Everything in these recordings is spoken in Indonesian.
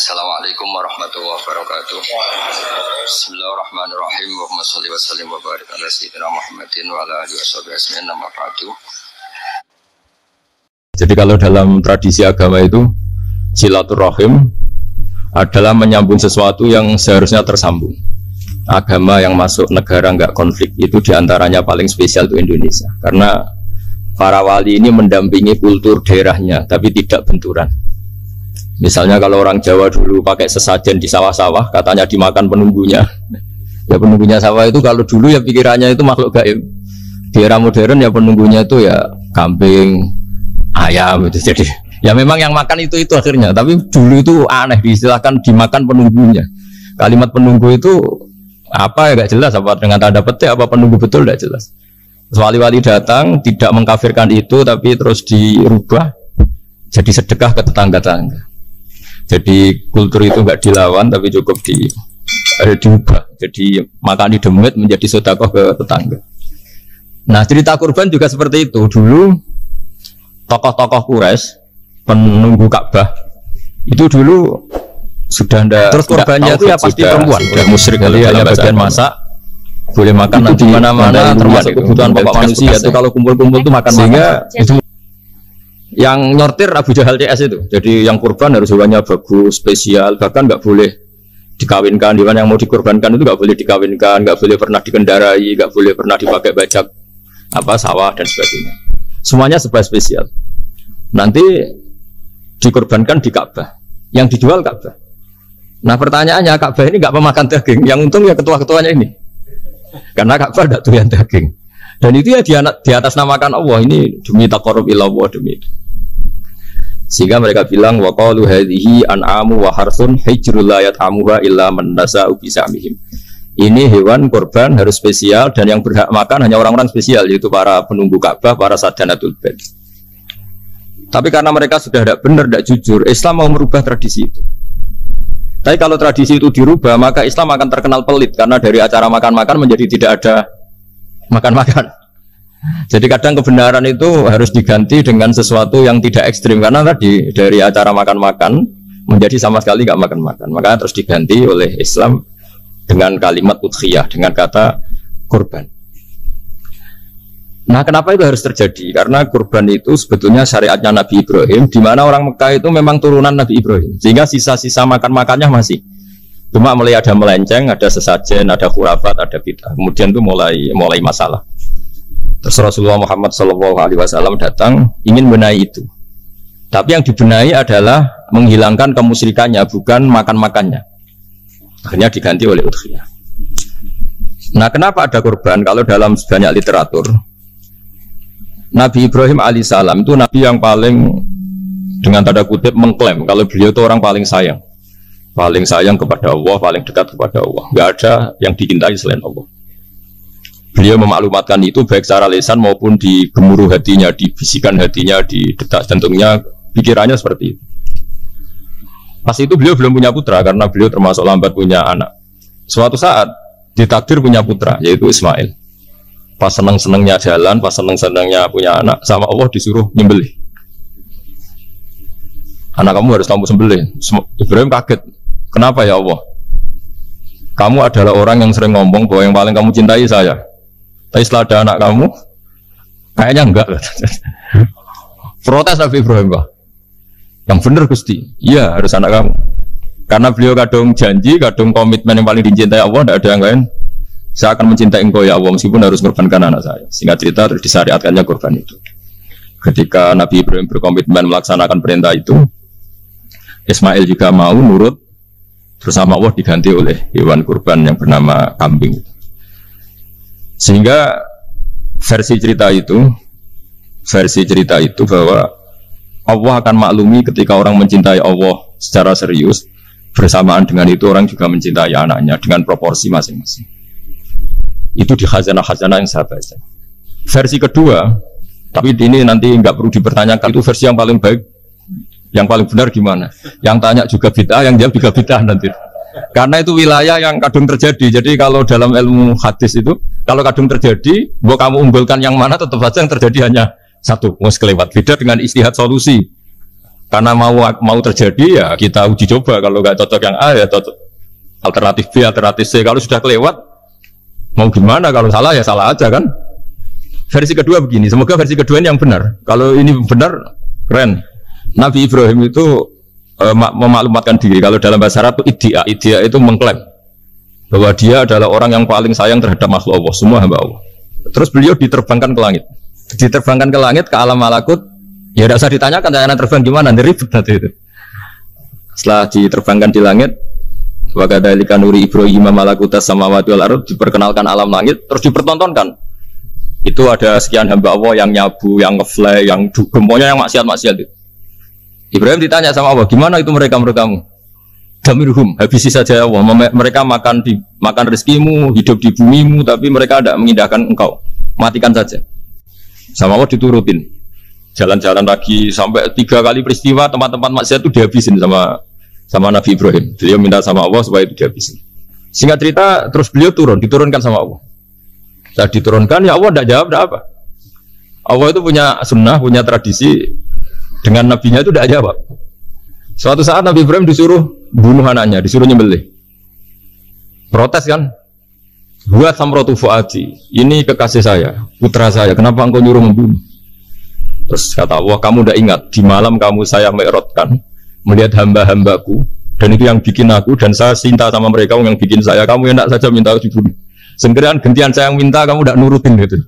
Assalamualaikum warahmatullahi wabarakatuh. Bismillahirrahmanirrahim. Allahumma sholli wa sallim wa barik ala sayyidina Muhammadin wa ala alihi washabihi ajmain. Amma ba'du. Jadi kalau dalam tradisi agama itu silaturahim adalah menyambung sesuatu yang seharusnya tersambung. Agama yang masuk negara enggak konflik itu diantaranya paling spesial itu Indonesia. Karena para wali ini mendampingi kultur daerahnya tapi tidak benturan. Misalnya kalau orang Jawa dulu pakai sesajen di sawah-sawah, katanya dimakan penunggunya. Ya penunggunya sawah itu kalau dulu ya pikirannya itu makhluk gaib. Di era modern ya penunggunya itu ya kambing, ayam itu. Jadi ya memang yang makan itu akhirnya. Tapi dulu itu aneh diistilahkan dimakan penunggunya. Kalimat penunggu itu apa ya gak jelas, apa dengan tanda petik apa penunggu betul gak jelas. Wali-wali datang tidak mengkafirkan itu tapi terus dirubah jadi sedekah ke tetangga-tetangga. Jadi kultur itu enggak dilawan tapi cukup diubah. Jadi makan di demit menjadi sedekah ke tetangga. Nah cerita kurban juga seperti itu. Dulu tokoh-tokoh Quraisy penunggu Ka'bah itu dulu sudah ndak. Terus kurbannya itu ya pasti perempuan. Sudah musyrik kali hanya bagian masak. Boleh makan nanti mana-mana termasuk kebutuhan pokok manusia. Itu kalau kumpul-kumpul itu makan sehingga itu yang nyortir Abu Jahal CS itu. Jadi yang kurban harus hewannya bagus, spesial, bahkan nggak boleh dikawinkan. Hewan yang mau dikurbankan itu nggak boleh dikawinkan, nggak boleh pernah dikendarai, nggak boleh pernah dipakai bajak sawah dan sebagainya. Semuanya serba spesial. Nanti dikurbankan di Ka'bah, yang dijual Ka'bah. Nah pertanyaannya Ka'bah ini nggak memakan daging, yang untung ya ketua-ketuanya ini, karena Ka'bah tidak doyan daging. Dan itu ya di atas namakan Allah, ini demi taqarrub ila Allah, demi itu. Sehingga mereka bilang wa qalu hadhihi an'amu wa harsun hijrul la yat'amuha illa man nasa'u bi samihim. Ini hewan kurban harus spesial dan yang berhak makan hanya orang-orang spesial, yaitu para penunggu Ka'bah, para sadanatul bait. Tapi karena mereka sudah tidak benar, tidak jujur, Islam mau merubah tradisi itu. Tapi kalau tradisi itu dirubah, maka Islam akan terkenal pelit karena dari acara makan-makan menjadi tidak ada makan-makan. Jadi kadang kebenaran itu harus diganti dengan sesuatu yang tidak ekstrim, karena tadi dari acara makan-makan menjadi sama sekali nggak makan-makan. Maka terus diganti oleh Islam dengan kalimat udhiyah, dengan kata kurban. Nah kenapa itu harus terjadi? Karena kurban itu sebetulnya syariatnya Nabi Ibrahim, di mana orang Mekah itu memang turunan Nabi Ibrahim, sehingga sisa-sisa makan-makannya masih. Cuma mulai ada melenceng, ada sesajen, ada khurafat, ada bid'ah. Kemudian itu mulai masalah. Terus Rasulullah Muhammad SAW datang ingin benahi itu. Tapi yang dibenahi adalah menghilangkan kemusyrikannya, bukan makan-makannya. Akhirnya diganti oleh udhiyah. Nah kenapa ada kurban? Kalau dalam banyak literatur, Nabi Ibrahim alaihissalam itu Nabi yang paling dengan tanda kutip mengklaim kalau beliau itu orang paling sayang kepada Allah, paling dekat kepada Allah. Nggak ada yang dicintai selain Allah. Beliau memaklumatkan itu baik secara lisan maupun di gemuruh hatinya, di bisikan hatinya, di detak jantungnya, pikirannya seperti itu. Pas itu beliau belum punya putra karena beliau termasuk lambat punya anak. Suatu saat ditakdir punya putra, yaitu Ismail. Pas seneng-senengnya jalan, pas seneng-senengnya punya anak, sama Allah disuruh nyembelih. Anak kamu harus kamu sembelih. Ibrahim kaget. Kenapa ya Allah? Kamu adalah orang yang sering ngomong bahwa yang paling kamu cintai saya. Tapi setelah ada anak kamu, kayaknya enggak. Protes Nabi Ibrahim, Pak. Yang benar Gusti. Iya, harus anak kamu. Karena beliau kadung janji, kadung komitmen yang paling dicintai Allah, tidak ada yang lain. Saya akan mencintai engkau ya Allah, meskipun harus mengorbankan anak saya. Singkat cerita, terus disyariatkannya kurban itu. Ketika Nabi Ibrahim berkomitmen melaksanakan perintah itu, Ismail juga mau nurut, bersama Allah diganti oleh hewan kurban yang bernama kambing. Sehingga versi cerita itu bahwa Allah akan maklumi ketika orang mencintai Allah secara serius, bersamaan dengan itu orang juga mencintai anaknya dengan proporsi masing-masing. Itu di khazanah-khazanah yang saya baca. Versi kedua, tapi ini nanti nggak perlu dipertanyakan, itu versi yang paling baik. Yang paling benar gimana? Yang tanya juga bid'ah, yang jawab juga bid'ah nanti. Karena itu wilayah yang kadung terjadi. Jadi kalau dalam ilmu hadis itu, kalau kadung terjadi, bahwa kamu unggulkan yang mana, tetap saja yang terjadi hanya satu. Kelewat. Beda dengan istihad solusi. Karena mau terjadi ya kita uji coba. Kalau nggak cocok yang A ya cocok alternatif B, alternatif C. Kalau sudah kelewat mau gimana? Kalau salah ya salah aja kan. Versi kedua begini. Semoga versi kedua ini yang benar. Kalau ini benar keren. Nabi Ibrahim itu memaklumatkan diri. Kalau dalam bahasa Arab itu idea itu mengklaim bahwa dia adalah orang yang paling sayang terhadap makhluk Allah, semua hamba Allah. Terus beliau diterbangkan ke langit. Diterbangkan ke langit, ke alam malakut. Ya tidak usah ditanyakan cara terbang gimana, ribet nanti itu. Setelah diterbangkan di langit, wa kadzalika nuri Ibrahim malakutas samawati wal ardh, diperkenalkan alam langit, terus dipertontonkan. Itu ada sekian hamba Allah yang nyabu, yang ngefly, yang dugem, pokoknya yang maksiat-maksiat itu. Ibrahim ditanya sama Allah, gimana itu mereka-merekamu? Damirhum, habisi saja Allah. Mereka makan rezekimu, hidup di bumimu, tapi mereka tidak mengindahkan engkau. Matikan saja. Sama Allah diturutin. Jalan-jalan lagi sampai 3 kali peristiwa tempat-tempat maksiat itu dihabisin sama Nabi Ibrahim. Beliau minta sama Allah supaya itu dihabisin. Singkat cerita, terus beliau diturunkan sama Allah. Saat diturunkan, ya Allah tidak jawab, tidak apa. Allah itu punya sunnah, punya tradisi. Dengan nabinya itu tidak jawab. Suatu saat Nabi Ibrahim disuruh bunuh anaknya, disuruh nyembelih. Protes kan? Buat samrotu fuadi. Ini kekasih saya, putra saya. Kenapa engkau nyuruh membunuh? Terus kata Allah, kamu tidak ingat di malam kamu saya mi'rajkan melihat hamba-hambaku dan itu yang bikin aku dan saya cinta sama mereka yang bikin saya. Kamu yang tidak saja minta dibunuh. Segerian gantian saya yang minta kamu tidak nurutin gitu.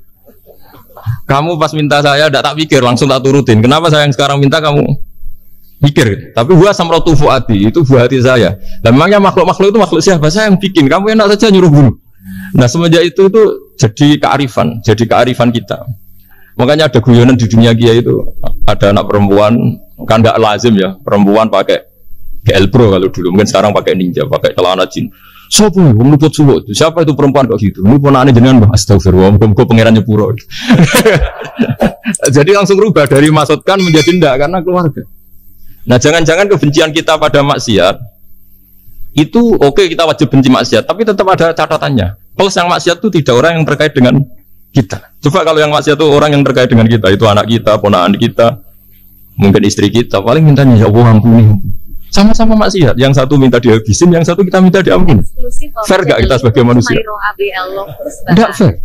Kamu pas minta saya tidak tak pikir langsung tak turutin. Kenapa saya yang sekarang minta kamu mikir, tapi buah samrotu fuadi itu buah hati saya. Dan memangnya makhluk-makhluk itu makhluk siapa? Saya yang bikin. Kamu enak saja nyuruh bunuh. Nah semenjak itu jadi kearifan kita. Makanya ada guyonan di dunia kiai itu ada anak perempuan kan nggak lazim ya perempuan pakai GL Pro kalau dulu mungkin sekarang pakai ninja pakai celana jin. Siapa ngeluput suwuk? Siapa itu perempuan kok gitu? Ini ponakane jenengan Mbah astagfirullah, muga pangeran nyepuro. Jadi langsung rubah dari maksudkan menjadi ndak karena keluarga. Nah jangan-jangan kebencian kita pada maksiat itu oke, kita wajib benci maksiat, tapi tetap ada catatannya. Plus yang maksiat itu tidak orang yang terkait dengan kita. Coba kalau yang maksiat itu orang yang terkait dengan kita, itu anak kita, ponakan kita, mungkin istri kita, paling mintanya ya Allah ampuni. Sama-sama maksiat, yang satu minta dihabisin, yang satu kita minta diampuni. Fair gak kita sebagai manusia? Tidak fair.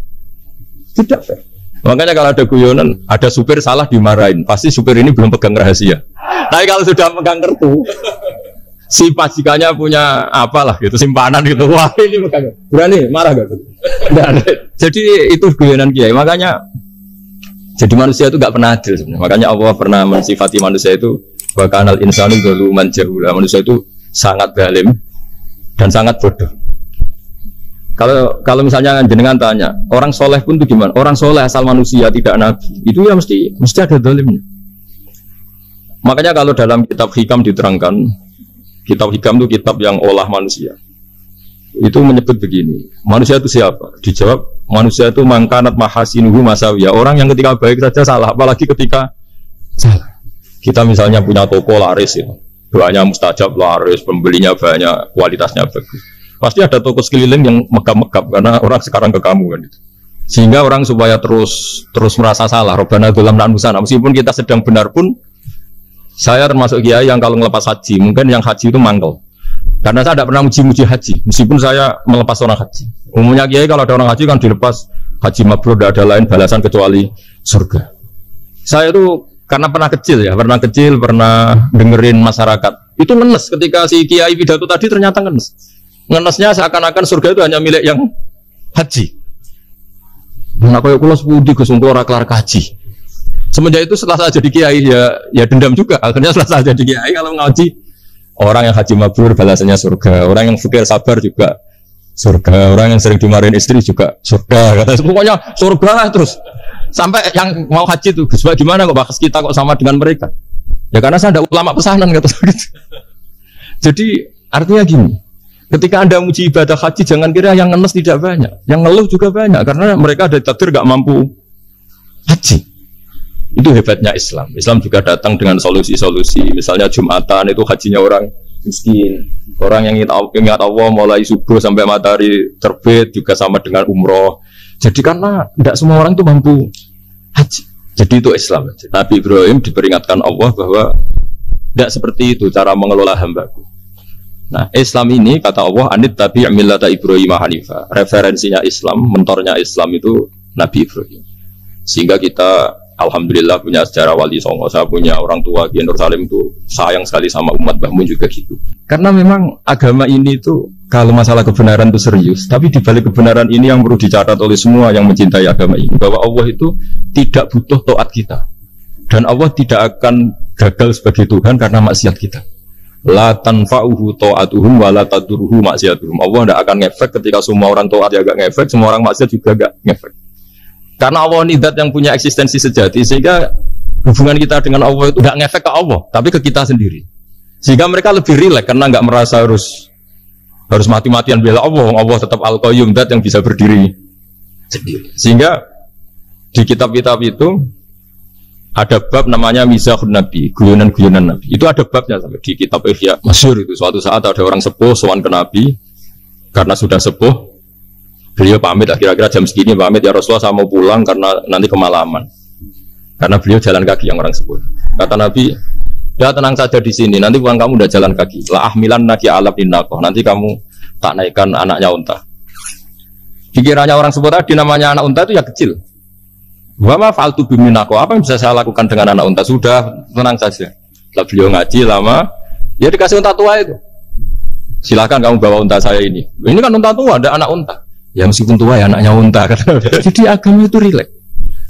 Tidak fair. Makanya kalau ada guyonan, ada supir salah dimarahin, pasti supir ini belum pegang rahasia. Tapi kalau sudah pegang kartu, si pajikannya punya apalah gitu, simpanan gitu, wah ini pegang. Berani marah gak? Jadi itu guyonan kiai. Makanya jadi manusia itu gak pernah adil sebenarnya. Makanya Allah pernah mensifati manusia itu wa kanal insanu zaluman jahula. Manusia itu sangat zalim dan sangat bodoh. Kalau misalnya jenengan tanya, orang soleh pun itu gimana? Orang soleh asal manusia tidak nabi, itu ya mesti ada zalimnya. Makanya kalau dalam kitab Hikam diterangkan, kitab Hikam itu kitab yang olah manusia. Itu menyebut begini, manusia itu siapa? Dijawab, manusia itu mangkanat mahasinuhu masawiyah. Orang yang ketika baik saja salah, apalagi ketika salah. Kita misalnya punya toko laris ya, doanya mustajab laris, pembelinya banyak, kualitasnya bagus. Pasti ada toko sekeliling yang megap-megap karena orang sekarang ke kamu kan itu. Sehingga orang supaya terus merasa salah. Robbana dzalamna anfusana. Meskipun kita sedang benar pun, saya termasuk kiai yang kalau ngelepas haji, mungkin yang haji itu mangkel. Karena saya tidak pernah muji-muji haji, meskipun saya melepas orang haji. Umumnya kiai kalau ada orang haji kan dilepas haji mabrur, tidak ada lain balasan kecuali surga. Saya itu karena pernah kecil, pernah dengerin masyarakat. Itu ngenes ketika si kiai pidato tadi ternyata ngenes. Ngenesnya seakan-akan surga itu hanya milik yang haji. Nah, kalau kulo sepudi Gus untuk orang kelar haji. Semenjak itu setelah saya jadi kiai ya dendam juga. Akhirnya setelah saya jadi kiai kalau ngaji orang yang haji mabrur balasannya surga, orang yang fakir sabar juga surga, orang yang sering dimarahin istri juga surga. Kata pokoknya surga lah terus. Sampai yang mau haji itu Gus gimana kok bahas kita kok sama dengan mereka? Ya karena saya ada ulama pesanan kata gitu. Jadi artinya gini. Ketika Anda muji ibadah haji, jangan kira yang ngenes tidak banyak, yang ngeluh juga banyak, karena mereka ada takdir gak mampu haji. Itu hebatnya Islam. Islam juga datang dengan solusi-solusi. Misalnya Jumatan itu hajinya orang miskin, orang yang ingat Allah mulai subuh sampai matahari terbit juga sama dengan umroh. Jadi karena tidak semua orang itu mampu haji. Jadi itu Islam. Nabi Ibrahim diperingatkan Allah bahwa Tidak seperti itu cara mengelola hambaku. Nah, Islam ini kata Allah, anit tabi' millata Ibrahim Hanifah. Referensinya Islam, mentornya Islam itu Nabi Ibrahim. Sehingga kita alhamdulillah punya sejarah wali songo. Saya punya orang tua di Nur Salim itu sayang sekali sama umat, Mbah Mun juga gitu. Karena memang agama ini itu kalau masalah kebenaran itu serius, tapi di balik kebenaran ini yang perlu dicatat oleh semua yang mencintai agama ini, bahwa Allah itu tidak butuh taat kita. Dan Allah tidak akan gagal sebagai Tuhan karena maksiat kita. La tanfa'uhu ta'atuhum wa la tadurruhu maksiatuhum. Allah tidak akan ngefek ketika semua orang taat ya gak ngefek, semua orang maksiat juga gak ngefek. Karena Allah ini zat yang punya eksistensi sejati, sehingga hubungan kita dengan Allah itu gak ngefek ke Allah, tapi ke kita sendiri. Sehingga mereka lebih rileks karena gak merasa harus mati-matian bela Allah. Allah tetap Al-Qayyum, zat yang bisa berdiri sendiri. Sehingga di kitab-kitab itu ada bab namanya Mizahun Nabi, guyonan-guyonan Nabi. Itu ada babnya sampai di kitab Ihya masyhur itu. Suatu saat ada orang sepuh sowan ke Nabi, karena sudah sepuh, beliau pamit kira-kira jam segini pamit, ya Rasulullah saya mau pulang karena nanti kemalaman. Karena beliau jalan kaki yang orang sepuh. Kata Nabi, ya tenang saja di sini, nanti pulang kamu udah jalan kaki. La ahmilan naki alab innaqoh, nanti kamu tak naikkan anaknya unta. Pikirannya orang sepuh tadi namanya anak unta itu ya kecil. Wa ma fa'altu biminaqoh, apa yang bisa saya lakukan dengan anak unta? Sudah, tenang saja. Setelah beliau ngaji lama, ya dikasih unta tua itu. Silakan kamu bawa unta saya ini. Ini kan unta tua, ada anak unta. Ya meskipun tua ya anaknya unta. Jadi agama itu rileks.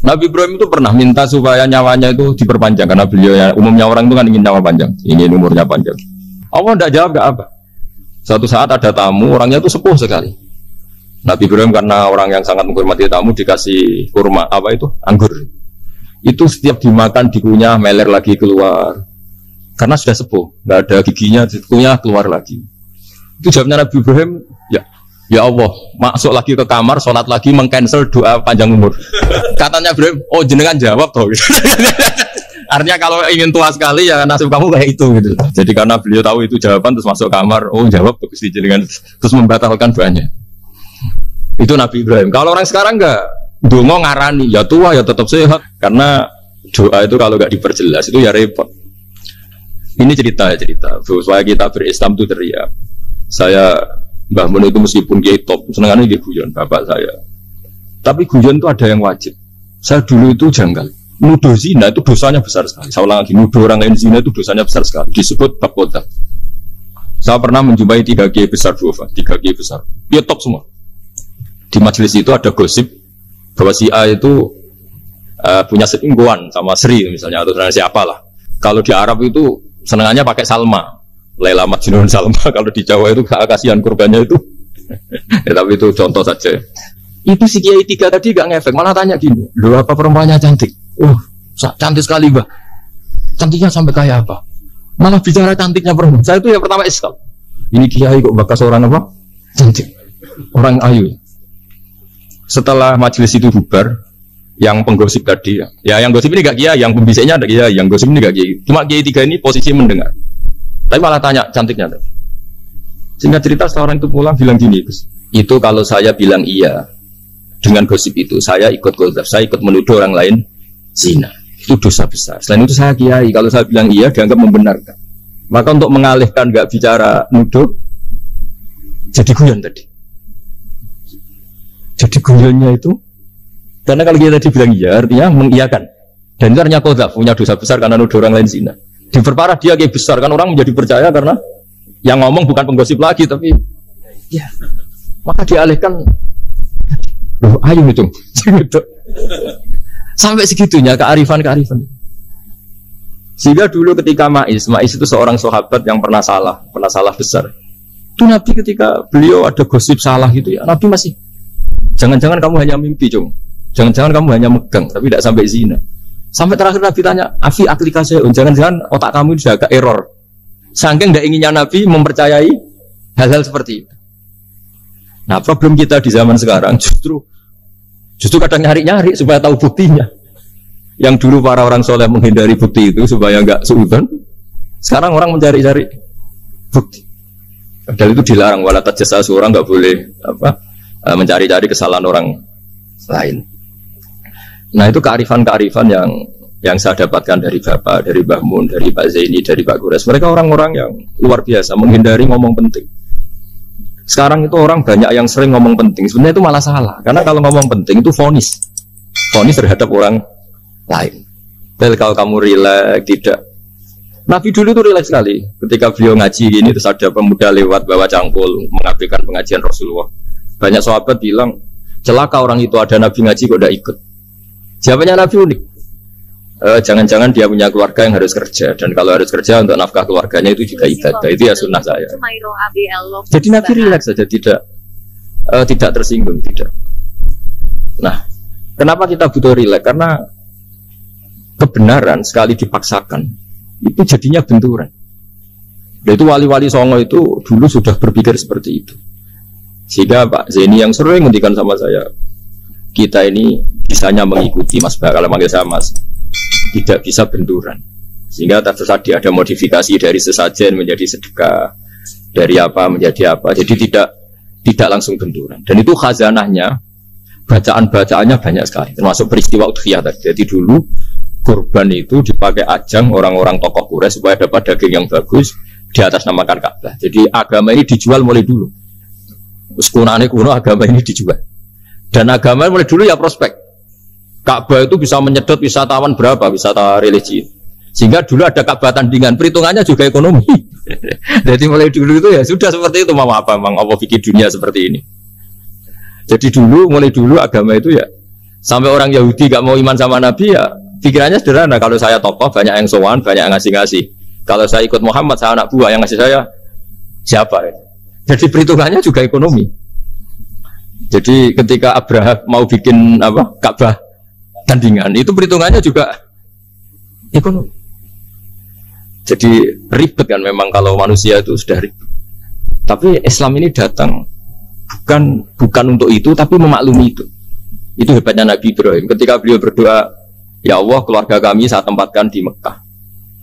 Nabi Ibrahim itu pernah minta supaya nyawanya itu diperpanjang, karena beliau ya, umumnya orang itu kan ingin nyawa panjang, ingin umurnya panjang. Allah tidak jawab, tidak apa. Suatu saat ada tamu, orangnya itu sepuh sekali. Nabi Ibrahim karena orang yang sangat menghormati tamu dikasih kurma, apa itu? Anggur. Itu setiap dimakan dikunyah, meler lagi keluar. Karena sudah sepuh, nggak ada giginya, dikunyah keluar lagi. Itu jawabnya Nabi Ibrahim, ya Allah, masuk lagi ke kamar, sholat lagi, mengcancel doa panjang umur. Katanya Ibrahim, oh jenengan jawab toh. Artinya kalau ingin tua sekali ya nasib kamu kayak itu gitu. Jadi karena beliau tahu itu jawaban, terus masuk kamar, oh jawab bagus jenengan, terus membatalkan doanya. Itu Nabi Ibrahim. Kalau orang sekarang enggak, dongo ngarani, ya tua ya tetap sehat. Karena doa itu kalau enggak diperjelas itu ya repot. Ini cerita supaya kita berislam itu teriak. Saya Mbah Mun itu meskipun dia top, senengannya dia guyon bapak saya. Tapi guyon itu ada yang wajib. Saya dulu itu janggal. Nuduh zina itu dosanya besar sekali. Saya ulang lagi, nuduh orang lain zina itu dosanya besar sekali. Disebut bab qadzaf. Saya pernah menjumpai 3 kiai besar dua, 3 kiai besar. Dia top semua. Di majelis itu ada gosip bahwa si A itu punya selingkuhan sama Sri misalnya, atau siapa lah. Kalau di Arab itu senengannya pakai Salma, Laila Majnun Salma. Kalau di Jawa itu kasihan kurbannya itu. Ya, tapi itu contoh saja. Itu si Kiai 3 tadi gak ngefek, malah tanya gini, loh apa perempuannya cantik? Cantik sekali Mbak. Cantiknya sampai kayak apa? Malah bicara cantiknya perempuan. Saya itu yang pertama iskal. Ini Kiai kok bakas orang apa? Cantik. Orang ayu. Setelah majelis itu bubar, yang penggosip tadi, ya yang gosip ini gak Kiai, yang pembisiknya ada Kiai, yang gosip ini gak Kiai. Cuma Kiai 3 ini posisi mendengar. Tapi malah tanya cantiknya. Sehingga cerita setelah orang itu pulang bilang gini, itu kalau saya bilang iya dengan gosip itu, saya ikut qadzaf, saya ikut menuduh orang lain zina. Itu dosa besar. Selain itu saya Kiai, kalau saya bilang iya dianggap membenarkan. Maka untuk mengalihkan gak bicara nuduh, jadi guyon tadi. Jadi guyonnya itu, karena kalau kita tadi bilang iya, artinya mengiyakan. Dan itu artinya qadzaf, punya dosa besar karena nuduh orang lain zina. Diperparah dia kayak besar, kan orang menjadi percaya karena yang ngomong bukan penggosip lagi, tapi ya, maka dialihkan. Loh, ayo itu. Sampai segitunya kearifan. Sehingga dulu ketika Ma'is itu seorang sahabat yang pernah salah besar. Itu Nabi ketika beliau ada gosip salah gitu ya, Nabi masih jangan-jangan kamu hanya mimpi, Cung. Jangan-jangan kamu hanya megang, tapi tidak sampai zina. Sampai terakhir Nabi tanya, Afi aplikasi, jangan-jangan otak kamu sudah agak error. Saking tidak inginnya Nabi mempercayai hal-hal seperti itu. Nah, problem kita di zaman sekarang justru kadang nyari-nyari supaya tahu buktinya. Yang dulu para orang soleh menghindari bukti itu supaya enggak suudzon. Sekarang orang mencari-cari bukti. Padahal itu dilarang, wala tajassasu, orang enggak boleh mencari-cari kesalahan orang lain. Nah, itu kearifan-kearifan yang yang saya dapatkan dari Bapak, dari Mbah Mun, dari Pak Zaini, dari Pak Gores. Mereka orang-orang yang luar biasa, menghindari ngomong penting. Sekarang itu orang banyak yang sering ngomong penting. Sebenarnya itu malah salah. Karena kalau ngomong penting itu vonis terhadap orang lain. Kalau kamu rileks, tidak. Nabi dulu itu rileks sekali. Ketika beliau ngaji gini, terus ada pemuda lewat bawa cangkul, mengabaikan pengajian Rasulullah. Banyak sahabat bilang, celaka orang itu ada Nabi ngaji kok tidak ikut. Jawabannya Nabi unik. Jangan-jangan dia punya keluarga yang harus kerja, dan kalau harus kerja untuk nafkah keluarganya itu juga ibadah. Itu ya sunnah saya. Jadi Nabi rileks saja, tidak tersinggung, tidak. Nah, kenapa kita butuh rileks? Karena kebenaran sekali dipaksakan itu jadinya benturan. Dan itu wali-wali Songo itu dulu sudah berpikir seperti itu. Sehingga Pak Zaini yang sering ngendikan sama saya, kita ini bisanya mengikuti Mas Bah, kalau manggil saya Mas, tidak bisa benturan. Sehingga tadi ada modifikasi dari sesajen menjadi sedekah, dari apa menjadi apa. Jadi tidak langsung benturan. Dan itu khazanahnya, bacaan-bacaannya banyak sekali. Termasuk peristiwa udhiyah tadi. Jadi dulu kurban itu dipakai ajang orang-orang tokoh Quraisy supaya dapat daging yang bagus di atas namakan Ka'bah. Jadi agama ini dijual mulai dulu. Kuno agama ini dijual. Dan agama mulai dulu ya prospek. Ka'bah itu bisa menyedot wisatawan berapa, wisata religi. Sehingga dulu ada Ka'bah tandingan, perhitungannya juga ekonomi. Jadi mulai dulu itu ya sudah seperti itu, mau apa Mang, apa bikin dunia seperti ini. Jadi mulai dulu agama itu ya, sampai orang Yahudi gak mau iman sama Nabi ya, pikirannya sederhana, kalau saya tokoh banyak yang sowan, banyak yang ngasih-ngasih. Kalau saya ikut Muhammad, saya anak buah, yang ngasih saya siapa? Jadi perhitungannya juga ekonomi. Jadi ketika Abraham mau bikin Ka'bah tandingan, itu perhitungannya juga ekonomi. Jadi ribet kan memang kalau manusia itu sudah ribet. Tapi Islam ini datang bukan untuk itu, tapi memaklumi itu. Itu hebatnya Nabi Ibrahim. Ketika beliau berdoa, ya Allah, keluarga kami saya tempatkan di Mekah.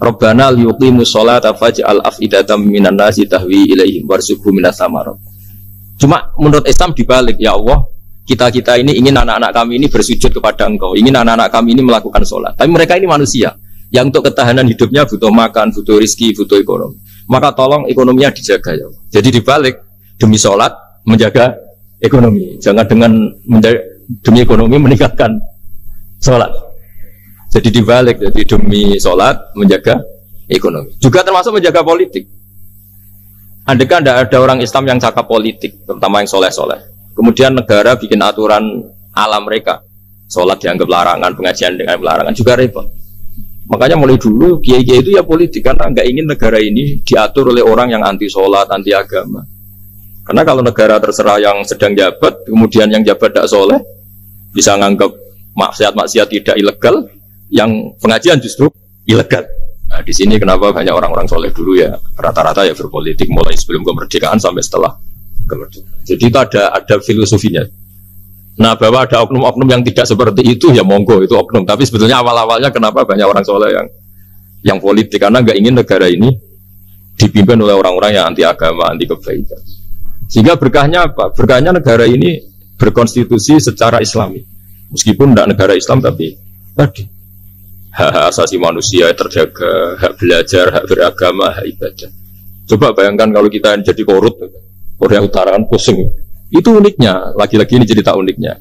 Rabbana liyuqimus sholata faj'al af'idatam minan nasi tahwi ilaihim warzuqhum minas samarat. Cuma menurut Islam dibalik, ya Allah, kita ini ingin anak-anak kami ini bersujud kepada Engkau, ingin anak-anak kami ini melakukan sholat. Tapi mereka ini manusia yang untuk ketahanan hidupnya butuh makan, butuh rizki, butuh ekonomi. Maka tolong ekonominya dijaga ya Allah. Jadi dibalik, demi sholat menjaga ekonomi. Jangan dengan demi ekonomi meninggalkan sholat. Jadi dibalik, jadi demi sholat menjaga ekonomi. Juga termasuk menjaga politik. Andaikan tidak ada orang Islam yang cakap politik, terutama yang soleh-soleh. Kemudian negara bikin aturan ala mereka, sholat dianggap larangan, pengajian dengan larangan, juga repot. Makanya mulai dulu kiai-kiai itu ya politik, karena nggak ingin negara ini diatur oleh orang yang anti sholat, anti agama. Karena kalau negara terserah yang sedang jabat, kemudian yang jabat tidak soleh, bisa nganggap maksiat-maksiat tidak ilegal, yang pengajian justru ilegal. Nah, di sini kenapa banyak orang-orang soleh dulu ya rata-rata ya berpolitik mulai sebelum kemerdekaan sampai setelah kemerdekaan. Jadi itu ada filosofinya. Nah, bahwa ada oknum-oknum yang tidak seperti itu ya monggo, itu oknum. Tapi sebetulnya awal-awalnya kenapa banyak orang soleh yang politik, karena nggak ingin negara ini dipimpin oleh orang-orang yang anti agama, anti kebaikan. Sehingga berkahnya apa? Berkahnya negara ini berkonstitusi secara Islami. Meskipun tidak negara Islam, tapi tadi hak asasi manusia terjaga, hak belajar, hak beragama, hak ibadah. Coba bayangkan kalau kita jadi korut, Korea Utara kan pusing. Itu uniknya, lagi-lagi ini cerita uniknya.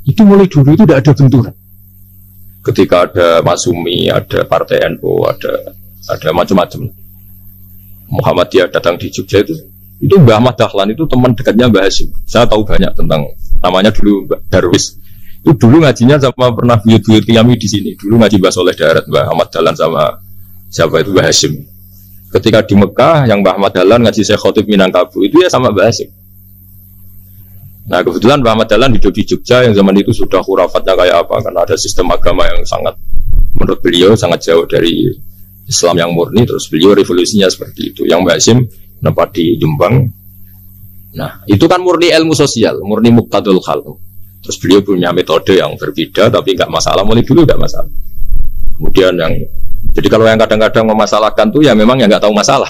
Itu mulai dulu itu tidak ada benturan. Ketika ada Masumi, ada Partai NU, ada macam-macam. Muhammadiyah datang di Jogja itu Mbah Ahmad Dahlan itu teman dekatnya Mbah Hasyim. Saya tahu banyak tentang, namanya dulu Mbah Darwis. Itu dulu ngajinya sama pernah buyut-buyut Qiyami di sini. Dulu ngaji Mbah Soleh Darat, Mbah Ahmad Dahlan sama siapa itu Mbah Hasyim. Ketika di Mekah yang Mbah Ahmad Dahlan ngaji Syekh Khotib Minangkabau itu ya sama Mbah Hasyim. Nah kebetulan Mbah Ahmad Dahlan hidup di Jogja yang zaman itu sudah khurafatnya kayak apa, karena ada sistem agama yang sangat, menurut beliau sangat jauh dari Islam yang murni. Terus beliau revolusinya seperti itu. Yang Mbah Hasyim nempat di Jombang. Nah itu kan murni ilmu sosial, murni muqtadul khalq. Terus beliau punya metode yang berbeda, tapi nggak masalah, mulai dulu nggak masalah. Kemudian jadi kalau yang kadang-kadang memasalahkan tuh ya memang yang nggak tahu masalah.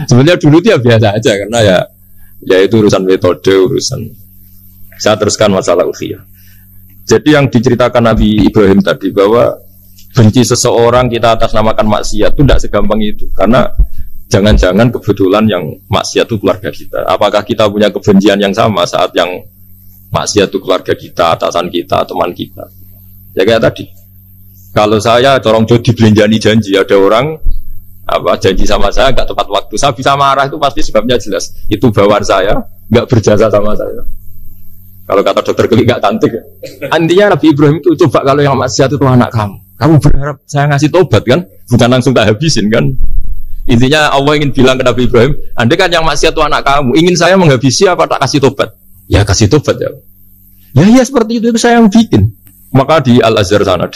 Sebenarnya dulu dia biasa aja, karena ya itu urusan metode, urusan. Saya teruskan masalah ukhiyah. Jadi yang diceritakan Nabi Ibrahim tadi bahwa benci seseorang kita atas namakan maksiat itu tidak segampang itu. Karena jangan-jangan kebetulan yang maksiat itu keluarga kita. Apakah kita punya kebencian yang sama saat yang maksiat itu keluarga kita, atasan kita, teman kita? Ya kayak tadi. Kalau saya corong jadi belanjani janji, ada orang janji sama saya nggak tepat waktu, saya bisa marah, itu pasti sebabnya jelas. Itu bawaan saya nggak berjasa sama saya. Kalau kata dokter Klik nggak cantik. Intinya Nabi Ibrahim itu coba kalau yang maksiat itu anak kamu berharap saya ngasih tobat kan? Bukan langsung tak habisin kan? Intinya Allah ingin bilang ke Nabi Ibrahim, andai kan yang maksiat itu anak kamu, ingin saya menghabisi apa tak kasih tobat? Ya kasih tobat ya. Ya seperti itu saya yang bikin. Maka di Al Azhar sana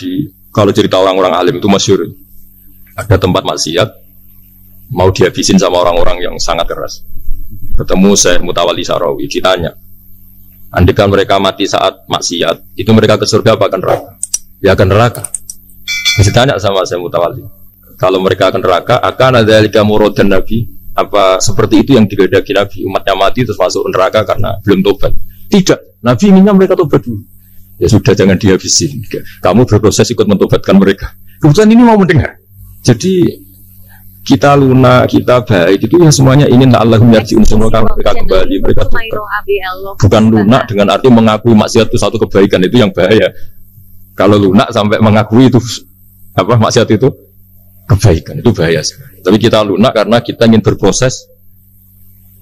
kalau cerita orang-orang alim itu masyhur. Ada tempat maksiat mau dihabisin sama orang-orang yang sangat keras. Ketemu Syekh Mutawalli Sarawi, ditanya, andai kan mereka mati saat maksiat, itu mereka ke surga apa ke neraka? Ya ke neraka. Ditanya sama Syekh Mutawalli, kalau mereka ke neraka, akan ada lika murad dan Nabi, apa seperti itu yang digadaki Nabi, umatnya mati terus masuk neraka karena belum tobat? Tidak, Nabi inginnya mereka tobat dulu. Ya sudah, jangan dihabisin. Kamu berproses ikut mentobatkan mereka. Kebetulan ini mau mendengar. Jadi kita lunak, kita baik itu ya semuanya ingin Allahum yarji'un, semoga mereka kembali, mereka tobat. Bukan lunak dengan arti mengakui maksiat itu satu kebaikan, itu yang bahaya. Kalau lunak sampai mengakui itu maksiat itu kebaikan, itu bahaya sekali. Tapi kita lunak karena kita ingin berproses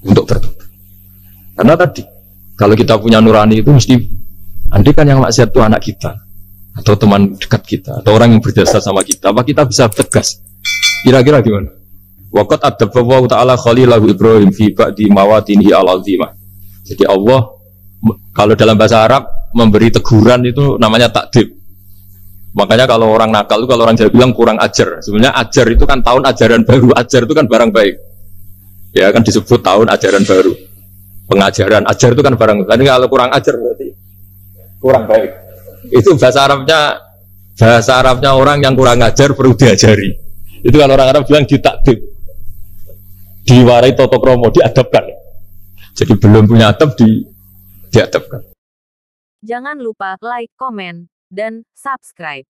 untuk bertobat. Karena tadi kalau kita punya nurani itu mesti, andai kan yang maksiat itu anak kita atau teman dekat kita atau orang yang berjasa sama kita, apa kita bisa tegas? Kira-kira gimana? Waqat adabbahu ta'ala khalilahu Ibrahim fi ba'di mawatinihi al-azimah. Jadi Allah kalau dalam bahasa Arab memberi teguran itu namanya takdib. Makanya kalau orang nakal itu, kalau orang Jawa bilang kurang ajar. Sebenarnya ajar itu kan tahun ajaran baru. Ajar itu kan barang baik. Ya kan disebut tahun ajaran baru. Pengajaran, ajar itu kan barang baik. Jadi kalau kurang ajar berarti kurang baik. Itu bahasa Arabnya orang yang kurang ajar perlu diajari. Itu kalau orang Arab bilang ditakdib, diwarai toto kromo, diadabkan. Jadi belum punya adab diadabkan. Jangan lupa like, komen, dan subscribe.